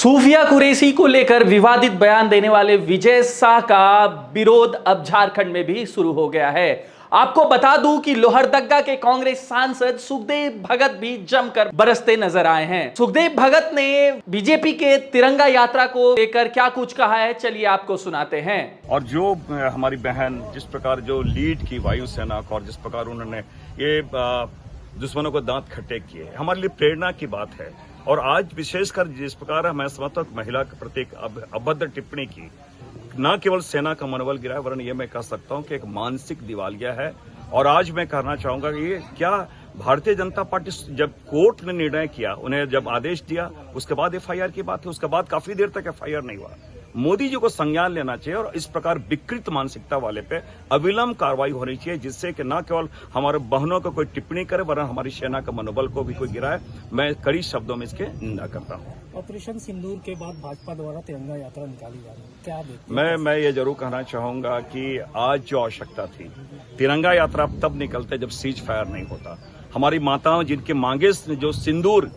सूफिया कुरैशी को लेकर विवादित बयान देने वाले विजय शाह का विरोध अब झारखंड में भी शुरू हो गया है। आपको बता दूं कि लोहरदग्गा के कांग्रेस सांसद सुखदेव भगत भी जमकर बरसते नजर आए हैं। सुखदेव भगत ने बीजेपी के तिरंगा यात्रा को लेकर क्या कुछ कहा है, चलिए आपको सुनाते हैं। और जो हमारी बहन जिस प्रकार जो लीड की वायुसेना को और जिस प्रकार उन्होंने ये दुश्मनों को दांत खट्टे किए, हमारे लिए प्रेरणा की बात है। और आज विशेषकर जिस प्रकार मैं समझता हूं महिला के प्रति अभद्र टिप्पणी की, न केवल सेना का मनोबल गिरा है, वरन ये मैं कह सकता हूं कि एक मानसिक दिवालिया है। और आज मैं कहना चाहूंगा कि ये क्या भारतीय जनता पार्टी जब कोर्ट ने निर्णय किया, उन्हें जब आदेश दिया, उसके बाद एफआईआर की बात है, उसके बाद काफी देर तक एफआईआर नहीं हुआ। मोदी जी को संज्ञान लेना चाहिए और इस प्रकार विकृत मानसिकता वाले पे अविलंब कार्रवाई होनी चाहिए, जिससे कि न केवल हमारे बहनों को कोई टिप्पणी करे, वरन हमारी सेना का मनोबल को भी कोई गिराए। मैं कड़ी शब्दों में इसके निंदा करता हूँ। ऑपरेशन सिंदूर के बाद भाजपा द्वारा तिरंगा यात्रा निकाली जा रही है, क्या देखते हैं? मैं ये जरूर कहना चाहूंगा कि आज जो आवश्यकता थी, तिरंगा यात्रा तब निकलते जब सीज फायर नहीं होता। हमारी माताओं जिनके मांगे जो सिंदूर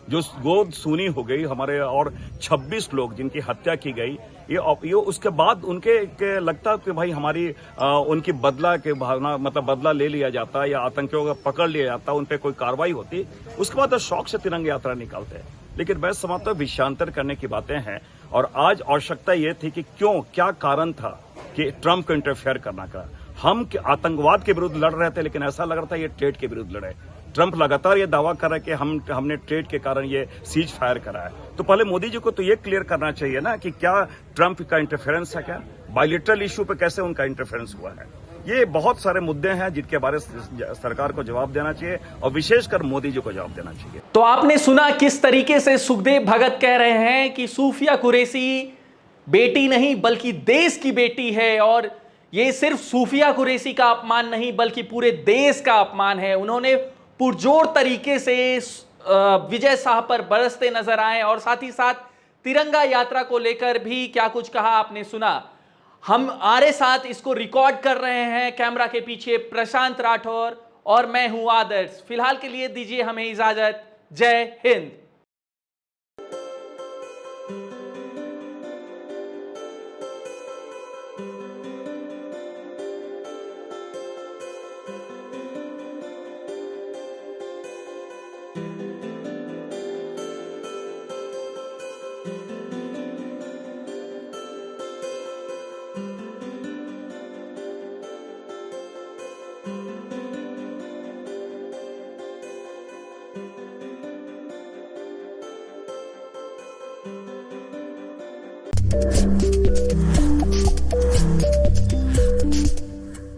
जो गोद सूनी हो गई हमारे, और 26 लोग जिनकी हत्या की गई, ये उसके बाद उनके लगता कि भाई हमारी उनकी बदला के भावना, मतलब बदला ले लिया जाता या आतंकियों को पकड़ लिया जाता, उन पे कोई कार्रवाई होती, उसके बाद तो शौक से तिरंगा यात्रा निकालते हैं। लेकिन मैं समझता हूं विषयांतर करने की बातें हैं। और आज आवश्यकता ये थी कि क्या कारण था कि ट्रंप को इंटरफेयर करना का। हम आतंकवाद के विरुद्ध लड़ रहे थे, लेकिन ऐसा लग रहा था ये ट्रेड के विरुद्ध लड़े। ट्रंप लगातार ये दावा कर रहा है कि हमने ट्रेड के कारण ये सीज फायर करा है। तो पहले मोदी जी को तो ये क्लियर करना चाहिए ना कि क्या ट्रंप का इंटरफेरेंस है, क्या बायलैटरल इशू पे कैसे उनका इंटरफेरेंस हुआ है। ये बहुत सारे मुद्दे हैं जिनके बारे में सरकार को जवाब देना चाहिए और विशेषकर मोदी जी को जवाब देना चाहिए। तो आपने सुना किस तरीके से सुखदेव भगत कह रहे हैं कि सूफिया कुरैशी बेटी नहीं बल्कि देश की बेटी है, और ये सिर्फ सूफिया कुरैशी का अपमान नहीं बल्कि पूरे देश का अपमान है। उन्होंने पुरजोर तरीके से विजय शाह पर बरसते नजर आए और साथ ही साथ तिरंगा यात्रा को लेकर भी क्या कुछ कहा आपने सुना। हम आरे साथ इसको रिकॉर्ड कर रहे हैं, कैमरा के पीछे प्रशांत राठौर और मैं हूं आदर्श। फिलहाल के लिए दीजिए हमें इजाजत। जय हिंद।